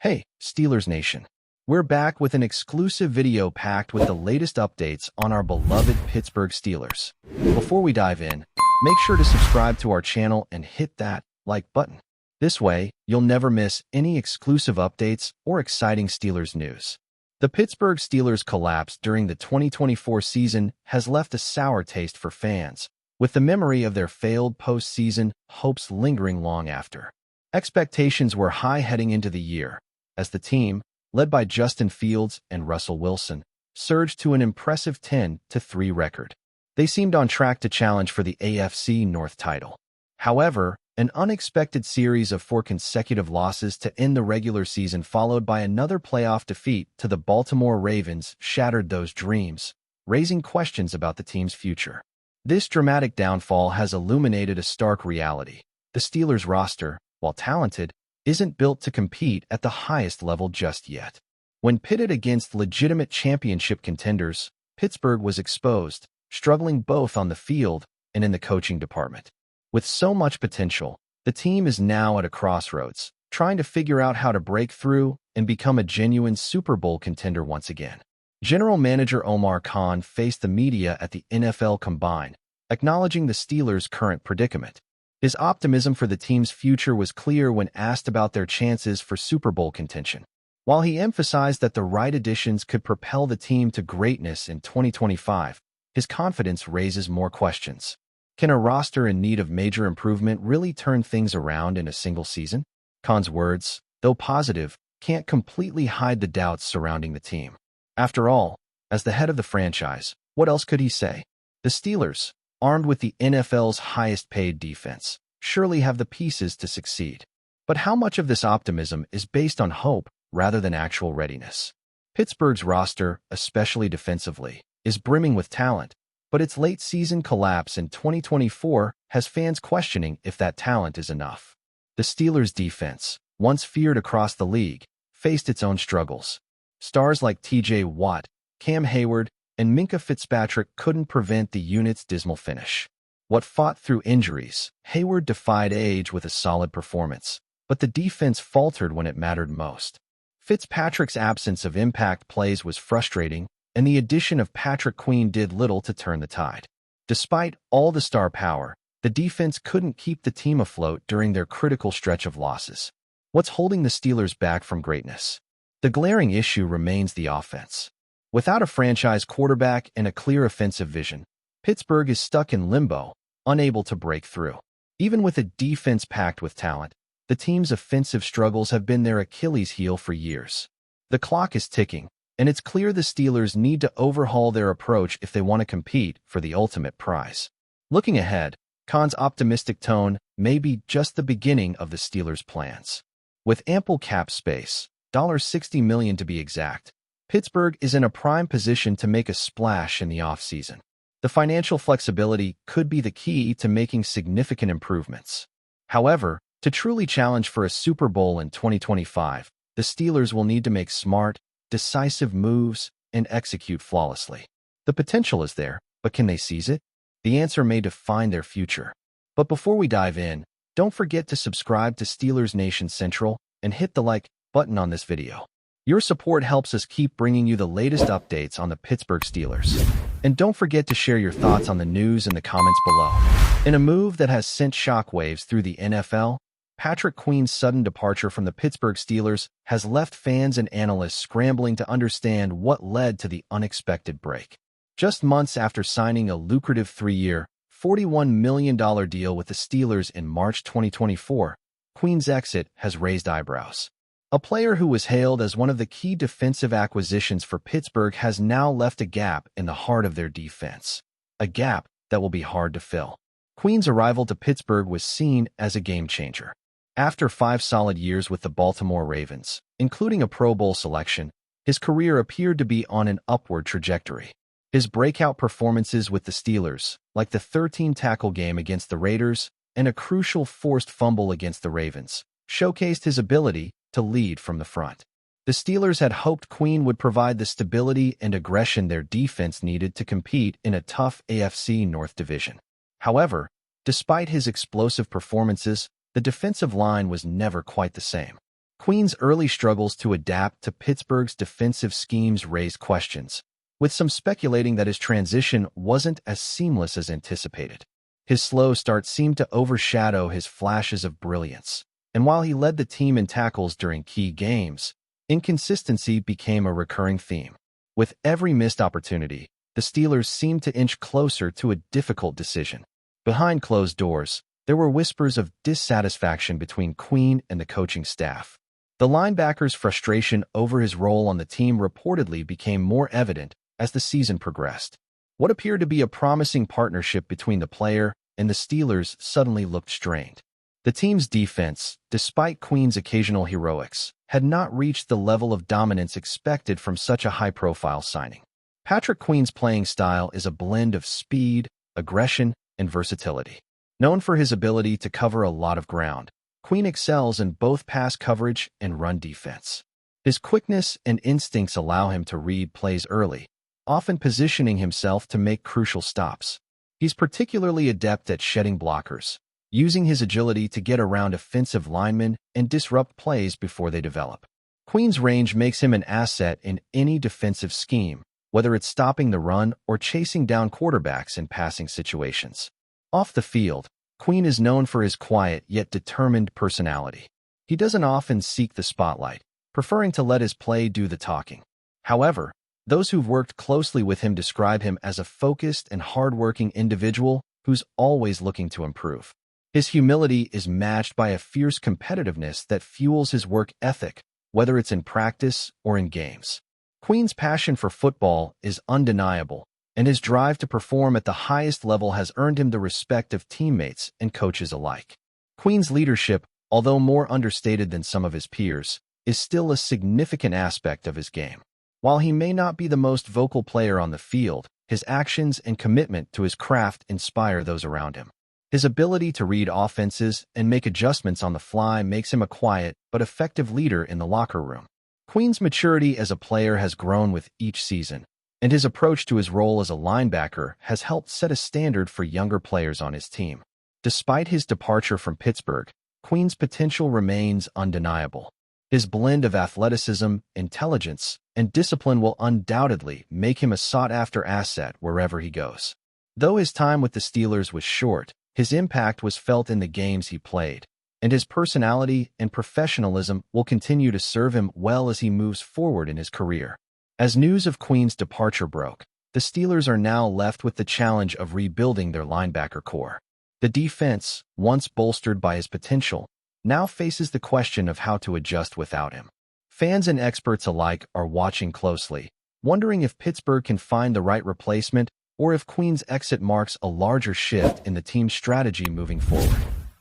Hey, Steelers Nation. We're back with an exclusive video packed with the latest updates on our beloved Pittsburgh Steelers. Before we dive in, make sure to subscribe to our channel and hit that like button. This way, you'll never miss any exclusive updates or exciting Steelers news. The Pittsburgh Steelers collapse during the 2024 season has left a sour taste for fans, with the memory of their failed postseason hopes lingering long after. Expectations were high heading into the year, as the team, led by Justin Fields and Russell Wilson, surged to an impressive 10-3 record. They seemed on track to challenge for the AFC North title. However, an unexpected series of 4 consecutive losses to end the regular season followed by another playoff defeat to the Baltimore Ravens shattered those dreams, raising questions about the team's future. This dramatic downfall has illuminated a stark reality. The Steelers' roster, while talented, isn't built to compete at the highest level just yet. When pitted against legitimate championship contenders, Pittsburgh was exposed, struggling both on the field and in the coaching department. With so much potential, the team is now at a crossroads, trying to figure out how to break through and become a genuine Super Bowl contender once again. General Manager Omar Khan faced the media at the NFL Combine, acknowledging the Steelers' current predicament. His optimism for the team's future was clear when asked about their chances for Super Bowl contention. While he emphasized that the right additions could propel the team to greatness in 2025, his confidence raises more questions. Can a roster in need of major improvement really turn things around in a single season? Khan's words, though positive, can't completely hide the doubts surrounding the team. After all, as the head of the franchise, what else could he say? The Steelers, armed with the NFL's highest-paid defense, surely have the pieces to succeed. But how much of this optimism is based on hope rather than actual readiness? Pittsburgh's roster, especially defensively, is brimming with talent, but its late-season collapse in 2024 has fans questioning if that talent is enough. The Steelers' defense, once feared across the league, faced its own struggles. Stars like T.J. Watt, Cam Hayward, and Minkah Fitzpatrick couldn't prevent the unit's dismal finish. What fought through injuries, Hayward defied age with a solid performance, but the defense faltered when it mattered most. Fitzpatrick's absence of impact plays was frustrating, and the addition of Patrick Queen did little to turn the tide. Despite all the star power, the defense couldn't keep the team afloat during their critical stretch of losses. What's holding the Steelers back from greatness? The glaring issue remains the offense. Without a franchise quarterback and a clear offensive vision, Pittsburgh is stuck in limbo, unable to break through. Even with a defense packed with talent, the team's offensive struggles have been their Achilles heel for years. The clock is ticking, and it's clear the Steelers need to overhaul their approach if they want to compete for the ultimate prize. Looking ahead, Khan's optimistic tone may be just the beginning of the Steelers' plans. With ample cap space, $60 million to be exact, Pittsburgh is in a prime position to make a splash in the offseason. The financial flexibility could be the key to making significant improvements. However, to truly challenge for a Super Bowl in 2025, the Steelers will need to make smart, decisive moves and execute flawlessly. The potential is there, but can they seize it? The answer may define their future. But before we dive in, don't forget to subscribe to Steelers Nation Central and hit the like button on this video. Your support helps us keep bringing you the latest updates on the Pittsburgh Steelers. And don't forget to share your thoughts on the news in the comments below. In a move that has sent shockwaves through the NFL, Patrick Queen's sudden departure from the Pittsburgh Steelers has left fans and analysts scrambling to understand what led to the unexpected break. Just months after signing a lucrative 3-year, $41 million deal with the Steelers in March 2024, Queen's exit has raised eyebrows. A player who was hailed as one of the key defensive acquisitions for Pittsburgh has now left a gap in the heart of their defense. A gap that will be hard to fill. Queen's arrival to Pittsburgh was seen as a game-changer. After 5 solid years with the Baltimore Ravens, including a Pro Bowl selection, his career appeared to be on an upward trajectory. His breakout performances with the Steelers, like the 13-tackle game against the Raiders and a crucial forced fumble against the Ravens, showcased his ability to lead from the front. The Steelers had hoped Queen would provide the stability and aggression their defense needed to compete in a tough AFC North division. However, despite his explosive performances, the defensive line was never quite the same. Queen's early struggles to adapt to Pittsburgh's defensive schemes raised questions, with some speculating that his transition wasn't as seamless as anticipated. His slow start seemed to overshadow his flashes of brilliance, and while he led the team in tackles during key games, inconsistency became a recurring theme. With every missed opportunity, the Steelers seemed to inch closer to a difficult decision. Behind closed doors, there were whispers of dissatisfaction between Queen and the coaching staff. The linebacker's frustration over his role on the team reportedly became more evident as the season progressed. What appeared to be a promising partnership between the player and the Steelers suddenly looked strained. The team's defense, despite Queen's occasional heroics, had not reached the level of dominance expected from such a high-profile signing. Patrick Queen's playing style is a blend of speed, aggression, and versatility. Known for his ability to cover a lot of ground, Queen excels in both pass coverage and run defense. His quickness and instincts allow him to read plays early, often positioning himself to make crucial stops. He's particularly adept at shedding blockers, using his agility to get around offensive linemen and disrupt plays before they develop. Queen's range makes him an asset in any defensive scheme, whether it's stopping the run or chasing down quarterbacks in passing situations. Off the field, Queen is known for his quiet yet determined personality. He doesn't often seek the spotlight, preferring to let his play do the talking. However, those who've worked closely with him describe him as a focused and hardworking individual who's always looking to improve. His humility is matched by a fierce competitiveness that fuels his work ethic, whether it's in practice or in games. Queen's passion for football is undeniable, and his drive to perform at the highest level has earned him the respect of teammates and coaches alike. Queen's leadership, although more understated than some of his peers, is still a significant aspect of his game. While he may not be the most vocal player on the field, his actions and commitment to his craft inspire those around him. His ability to read offenses and make adjustments on the fly makes him a quiet but effective leader in the locker room. Queen's maturity as a player has grown with each season, and his approach to his role as a linebacker has helped set a standard for younger players on his team. Despite his departure from Pittsburgh, Queen's potential remains undeniable. His blend of athleticism, intelligence, and discipline will undoubtedly make him a sought-after asset wherever he goes. Though his time with the Steelers was short, his impact was felt in the games he played, and his personality and professionalism will continue to serve him well as he moves forward in his career. As news of Queen's departure broke, the Steelers are now left with the challenge of rebuilding their linebacker core. The defense, once bolstered by his potential, now faces the question of how to adjust without him. Fans and experts alike are watching closely, wondering if Pittsburgh can find the right replacement or if Queen's exit marks a larger shift in the team's strategy moving forward.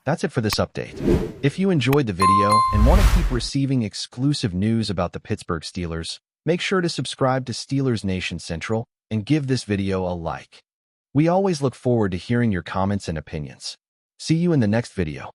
That's it for this update. If you enjoyed the video and want to keep receiving exclusive news about the Pittsburgh Steelers, make sure to subscribe to Steelers Nation Central and give this video a like. We always look forward to hearing your comments and opinions. See you in the next video.